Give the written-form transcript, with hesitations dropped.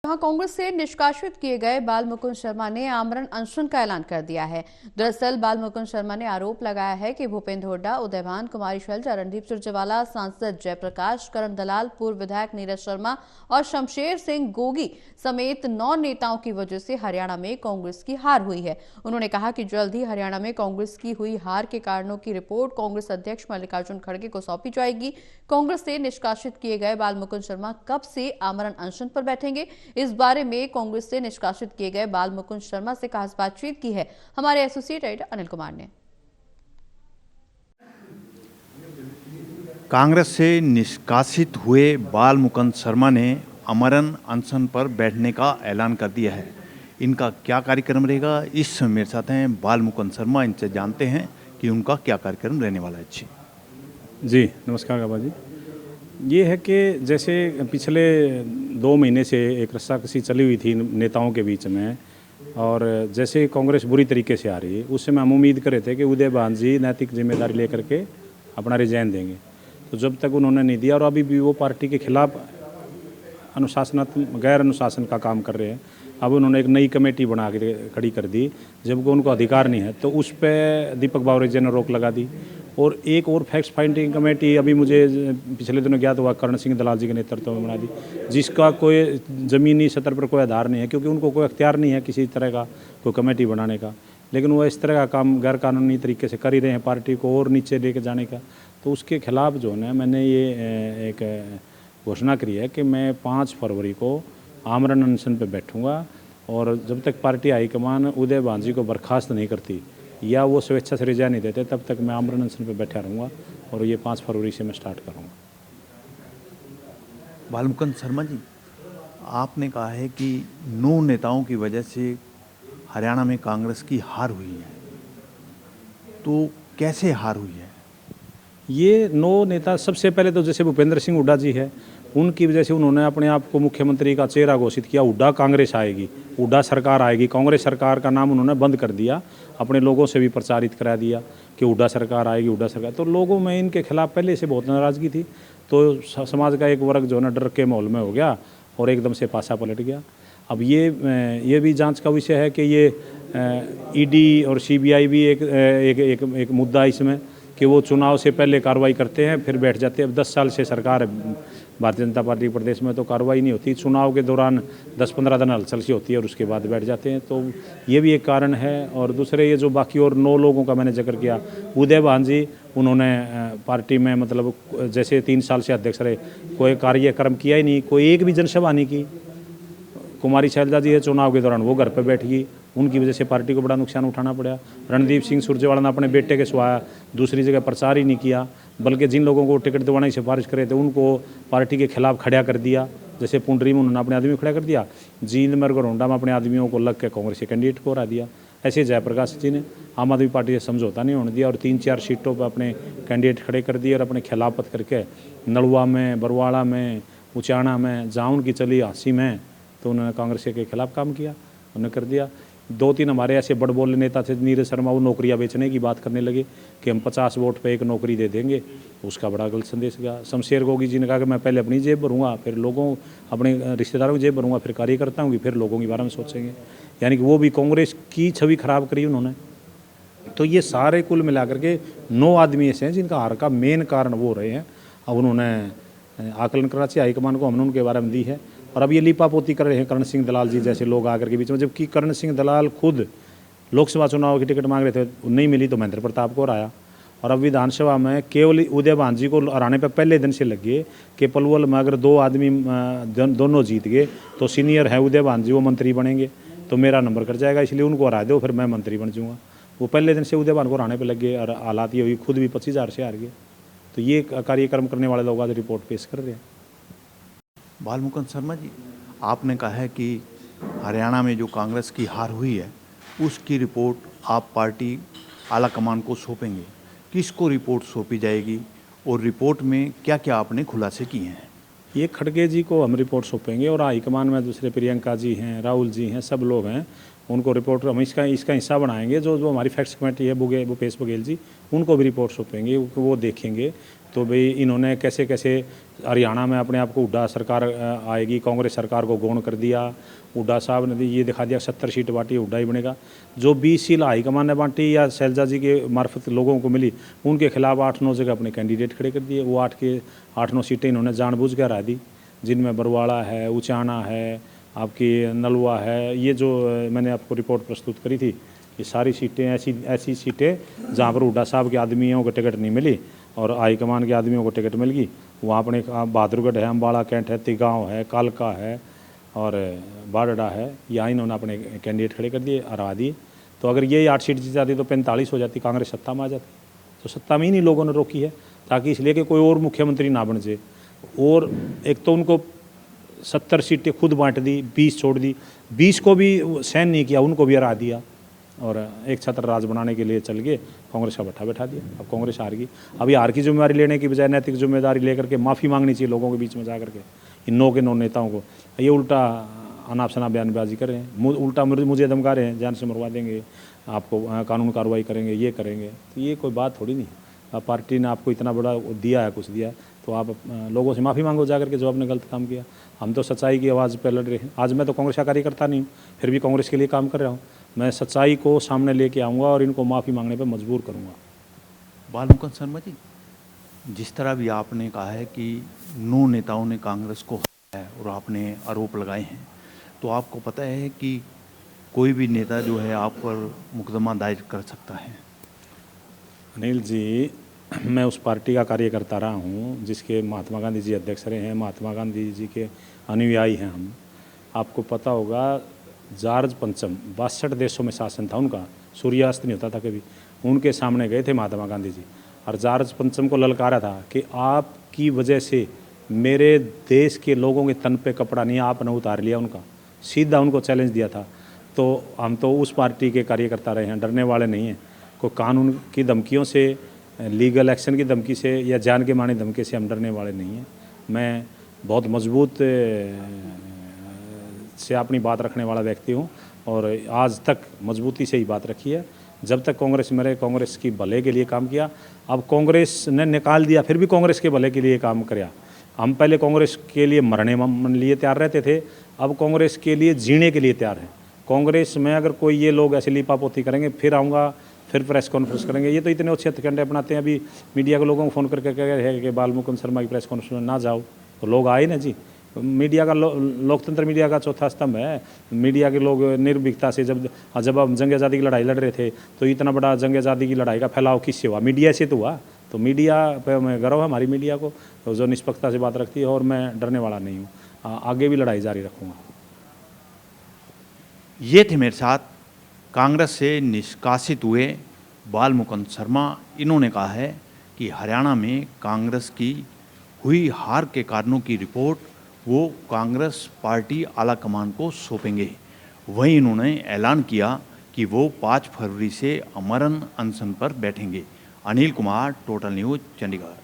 जहां कांग्रेस से निष्कासित किए गए बाल मुकुंद शर्मा ने आमरण अनशन का ऐलान कर दिया है। दरअसल बाल मुकुंद शर्मा ने आरोप लगाया है कि भूपेंद्र हुड्डा, उदयभान, कुमारी शैलजा, रणदीप सुरजेवाला, सांसद जयप्रकाश, करण दलाल, पूर्व विधायक नीरज शर्मा और शमशेर सिंह गोगी समेत 9 नेताओं की वजह से हरियाणा में कांग्रेस की हार हुई है। उन्होंने कहा कि जल्द ही हरियाणा में कांग्रेस की हुई हार के कारणों की रिपोर्ट कांग्रेस अध्यक्ष मल्लिकार्जुन खड़गे को सौंपी जाएगी। कांग्रेस से निष्कासित किए गए बाल मुकुंद शर्मा कब से आमरण अनशन पर बैठेंगे, इस बारे में कांग्रेस से निष्कासित किए गए बाल मुकुंद शर्मा से खास बातचीत की है हमारे एसोसिएट एडिटर अनिल कुमार ने। कांग्रेस से निष्कासित हुए बाल मुकुंद शर्मा ने आमरण अनशन पर बैठने का ऐलान कर दिया है। इनका क्या कार्यक्रम रहेगा, इस समय मेरे साथ हैं बाल मुकुंद शर्मा। इनसे जानते हैं कि उनका क्या कार्यक्रम रहने वाला है। जी नमस्कार गाबा जी। ये है कि जैसे पिछले 2 महीने से एक रस्साकसी चली हुई थी नेताओं के बीच में, और जैसे कांग्रेस बुरी तरीके से आ रही है उस समय हम उम्मीद कर रहे थे कि उदयभान जी नैतिक जिम्मेदारी लेकर के अपना रिजाइन देंगे। तो जब तक उन्होंने नहीं दिया और अभी भी वो पार्टी के खिलाफ अनुशासनात्मक गैर अनुशासन का काम कर रहे हैं। अब उन्होंने एक नई कमेटी बना के खड़ी कर दी, जबकि उनको अधिकार नहीं है, तो उस पर दीपक बावरिया ने रोक लगा दी। और एक और फैक्ट फाइंडिंग कमेटी अभी मुझे पिछले दिनों ज्ञात हुआ करण सिंह दलाल जी के नेतृत्व में बना दी, जिसका कोई ज़मीनी स्तर पर कोई आधार नहीं है, क्योंकि उनको कोई अख्तियार नहीं है किसी तरह का कोई कमेटी बनाने का। लेकिन वो इस तरह का काम गैर कानूनी तरीके से कर ही रहे हैं, पार्टी को और नीचे लेके जाने का। तो उसके खिलाफ जो है मैंने ये एक घोषणा करी है कि मैं 5 फरवरी को आमरण अनशन पर बैठूँगा, और जब तक पार्टी हाईकमान उदयभान जी को बर्खास्त नहीं करती या वो स्वेच्छा से रिजाइन नहीं देते, तब तक मैं आमरण अनशन पर बैठा रहूँगा। और ये 5 फरवरी से मैं स्टार्ट करूँगा। बाल मुकुंद शर्मा जी, आपने कहा है कि 9 नेताओं की वजह से हरियाणा में कांग्रेस की हार हुई है, तो कैसे हार हुई है? ये 9 नेता, सबसे पहले तो जैसे भूपेंद्र सिंह हुड्डा जी है, उनकी वजह से उन्होंने अपने आप को मुख्यमंत्री का चेहरा घोषित किया। हुड्डा कांग्रेस आएगी, हुड्डा सरकार आएगी, कांग्रेस सरकार का नाम उन्होंने बंद कर दिया। अपने लोगों से भी प्रचारित करा दिया कि हुड्डा सरकार आएगी, हुड्डा सरकार। तो लोगों में इनके खिलाफ पहले से बहुत नाराज़गी थी। तो समाज का एक वर्ग जो है ना डर के माहौल में हो गया और एकदम से पासा पलट गया। अब ये भी जांच का विषय है कि ये ईडी और सीबीआई भी एक मुद्दा इसमें, कि वो चुनाव से पहले कार्रवाई करते हैं फिर बैठ जाते हैं। अब 10 साल से सरकार है भारतीय जनता पार्टी प्रदेश में, तो कार्रवाई नहीं होती। चुनाव के दौरान 10-15 दिन हलचल सी होती है और उसके बाद बैठ जाते हैं। तो ये भी एक कारण है। और दूसरे ये जो बाकी और 9 लोगों का मैंने जिक्र किया, उदयभान जी उन्होंने पार्टी में मतलब जैसे 3 साल से अध्यक्ष रहे, कोई कार्यक्रम किया ही नहीं, कोई एक भी जनसभा नहीं की। कुमारी शैलजा जी है, चुनाव के दौरान वो घर पर बैठ गई, उनकी वजह से पार्टी को बड़ा नुकसान उठाना पड़ा। रणदीप सिंह सुरजेवाला ने अपने बेटे के सुहाया दूसरी जगह प्रचार ही नहीं किया, बल्कि जिन लोगों को टिकट दिलवाने की सिफारिश करे थे उनको पार्टी के खिलाफ खड़ा कर दिया। जैसे पुंडरी में उन्होंने अपने आदमी खड़ा कर दिया, जींद में और होंडा में अपने आदमियों को लग के कांग्रेस के कैंडिडेट को हरा दिया। ऐसे जयप्रकाश जी ने आम आदमी पार्टी से समझौता नहीं होने दिया और 3-4 सीटों पर अपने कैंडिडेट खड़े कर दिए और अपने खिलाफत करके नलवा में, बरवाड़ा में, उचाना में, जहाँ उनकी चली हांसी में, तो उन्होंने कांग्रेस के खिलाफ काम किया, उन्होंने कर दिया। 2-3 हमारे ऐसे बड़ बोले नेता थे, नीरज शर्मा, वो नौकरियां बेचने की बात करने लगे कि हम 50 वोट पे एक नौकरी दे देंगे। उसका बड़ा गलत संदेश गया। शमशेर गोगी जी ने कहा कि मैं पहले अपनी जेब भरूंगा, फिर लोगों अपने रिश्तेदारों की जेब भरूंगा, फिर कार्यकर्ता हूँ, फिर लोगों के बारे में सोचेंगे। यानी कि वो भी कांग्रेस की छवि खराब करी उन्होंने। तो ये सारे कुल मिला करके 9 आदमी ऐसे हैं जिनका हार का मेन कारण वो रहे हैं। अब उन्होंने आकलन करना चाहिए हाईकमान को, हमने उनके बारे में दी है। और अब ये लीपापोती कर रहे हैं करण सिंह दलाल जी जैसे लोग आकर के बीच में, जबकि करण सिंह दलाल खुद लोकसभा चुनाव की टिकट मांग रहे थे, नहीं मिली तो महेंद्र प्रताप को हराया। और अब विधानसभा में केवल उदयभान जी को हराने पर पहले दिन से लग गए कि पलवल में अगर 2 आदमी दोनों जीत गए तो सीनियर है उदयभान जी, वो मंत्री बनेंगे, तो मेरा नंबर कट जाएगा, इसलिए उनको हरा दो, फिर मैं मंत्री बन जाऊँगा। वो पहले दिन से उदयभान को हराने पर लग गए और हालात ये हुई, खुद भी 25,000 से हार गए। तो ये कार्यक्रम करने वाले लोग आज रिपोर्ट पेश कर रहे हैं। बाल मुकुंद शर्मा जी, आपने कहा है कि हरियाणा में जो कांग्रेस की हार हुई है उसकी रिपोर्ट आप पार्टी आला कमान को सौंपेंगे। किसको रिपोर्ट सौंपी जाएगी और रिपोर्ट में क्या क्या आपने खुलासे किए हैं? ये खड़गे जी को हम रिपोर्ट सौंपेंगे और हाईकमान में दूसरे प्रियंका जी हैं, राहुल जी हैं, सब लोग हैं, उनको रिपोर्ट हम इसका हिस्सा बनाएंगे। जो हमारी फैक्ट्स कमेटी है भूपेश बघेल जी, उनको भी रिपोर्ट सौंपेंगे, वो देखेंगे तो भाई इन्होंने कैसे कैसे हरियाणा में अपने आप को हुड्डा सरकार आएगी, कांग्रेस सरकार को गौण कर दिया। हुड्डा साहब ने ये दिखा दिया 70 सीट बांटी, हुड्डा ही बनेगा। जो 20 सीट हाईकमान ने बांटी या शैलजा जी के मार्फत लोगों को मिली, उनके खिलाफ 8-9 जगह अपने कैंडिडेट खड़े कर दिए। वो 8-9 सीटें इन्होंने जानबूझ कर हरा दी, जिनमें बरवाड़ा है, उचाना है, आपकी नलवा है। ये जो मैंने आपको रिपोर्ट प्रस्तुत करी थी, ये सारी सीटें ऐसी सीटें जहाँ पर हुड्डा साहब के आदमियों को टिकट नहीं मिली और हाईकमान के आदमियों को टिकट मिल गई। वहाँ अपने बहादुरगढ़ है, अम्बाड़ा कैंट है, तिगांव है, कालका है और बारडा है, यहाँ इन्होंने अपने कैंडिडेट खड़े कर दिए, हरा दिए। तो अगर ये 8 सीट जीत जाती तो 45 हो जाती, कांग्रेस सत्ता में आ जाती। तो सत्ता में ही नहीं लोगों ने रोकी है, ताकि इसलिए कि कोई और मुख्यमंत्री ना बन जाए। और एक तो उनको 70 सीटें खुद बांट दी, 20 छोड़ दी, 20 को भी सहन नहीं किया, उनको भी हरा दिया और एक छत्र राज बनाने के लिए चल गए, कांग्रेस का भट्ठा बैठा दिया। अब कांग्रेस हार गई। अभी हार की जिम्मेदारी लेने की बजाय नैतिक जिम्मेदारी लेकर के माफ़ी मांगनी चाहिए लोगों के बीच में जा करके, इन 9 के 9 नेताओं को। ये उल्टा अनाप शनाप बयानबाजी कर रहे हैं, उल्टा मुझे धमका रहे हैं, जान से मरवा देंगे आपको, कानून कार्रवाई करेंगे, ये करेंगे। तो ये कोई बात थोड़ी नहीं। पार्टी ने आपको इतना बड़ा दिया है, कुछ दिया, तो आप लोगों से माफ़ी मांगो जा करके जो आपने गलत काम किया। हम तो सच्चाई की आवाज़ पर लड़ रहे हैं। आज मैं तो कांग्रेस का कार्यकर्ता नहीं हूँ, फिर भी कांग्रेस के लिए काम कर रहा हूँ। मैं सच्चाई को सामने लेके आऊँगा और इनको माफ़ी मांगने पर मजबूर करूँगा। बालमुकुंद शर्मा जी, जिस तरह भी आपने कहा है कि 9 नेताओं ने कांग्रेस को हराया है और आपने आरोप लगाए हैं, तो आपको पता है कि कोई भी नेता जो है आप पर मुकदमा दायर कर सकता है? अनिल जी, मैं उस पार्टी का कार्यकर्ता रहा हूँ जिसके महात्मा गांधी जी अध्यक्ष रहे हैं, महात्मा गांधी जी के अनुयायी हैं हम। आपको पता होगा जॉर्ज पंचम 62 देशों में शासन था उनका, सूर्यास्त नहीं होता था कभी। उनके सामने गए थे महात्मा गांधी जी और जॉर्ज पंचम को ललकारा था कि आपकी वजह से मेरे देश के लोगों के तन पे कपड़ा नहीं, आपने उतार लिया उनका, सीधा उनको चैलेंज दिया था। तो हम तो उस पार्टी के कार्यकर्ता रहे हैं, डरने वाले नहीं हैं। कोई कानून की धमकियों से, लीगल एक्शन की धमकी से या जान के मारने धमकी से हम डरने वाले नहीं हैं। मैं बहुत मजबूत से अपनी बात रखने वाला व्यक्ति हूँ और आज तक मजबूती से ही बात रखी है। जब तक कांग्रेस में रहे, कांग्रेस की भले के लिए काम किया। अब कांग्रेस ने निकाल दिया, फिर भी कांग्रेस के भले के लिए काम किया। हम पहले कांग्रेस के लिए मरने लिए तैयार रहते थे, अब कांग्रेस के लिए जीने के लिए तैयार हैं। कांग्रेस में अगर कोई ये लोग ऐसे लीपापोती करेंगे, फिर आऊँगा, फिर प्रेस कॉन्फ्रेंस करेंगे। ये तो इतने अच्छे हथकंडे अपनाते हैं। अभी मीडिया के लोगों को फ़ोन करके कह रहे हैं कि बालमुकुंद शर्मा की प्रेस कॉन्फ्रेंस में ना जाओ, तो लोग आए ना जी। मीडिया का लोकतंत्र मीडिया का चौथा स्तंभ है। मीडिया के लोग निर्भीकता से जब हम जंग आज़ादी की लड़ाई लड़ रहे थे, तो इतना बड़ा जंग आज़ादी की लड़ाई का फैलाव किससे हुआ? मीडिया से तो हुआ। तो मीडिया पे मैं गर्व है, हमारी मीडिया को, जो निष्पक्षता से बात रखती है, और मैं डरने वाला नहीं हूँ। आगे भी लड़ाई जारी रखूँगा। ये थे मेरे साथ कांग्रेस से निष्कासित हुए बालमुकुंद शर्मा। इन्होंने कहा है कि हरियाणा में कांग्रेस की हुई हार के कारणों की रिपोर्ट वो कांग्रेस पार्टी आला कमान को सौंपेंगे। वहीं इन्होंने ऐलान किया कि वो 5 फरवरी से अमरण अनशन पर बैठेंगे। Anil Kumar, total news, Chandigarh.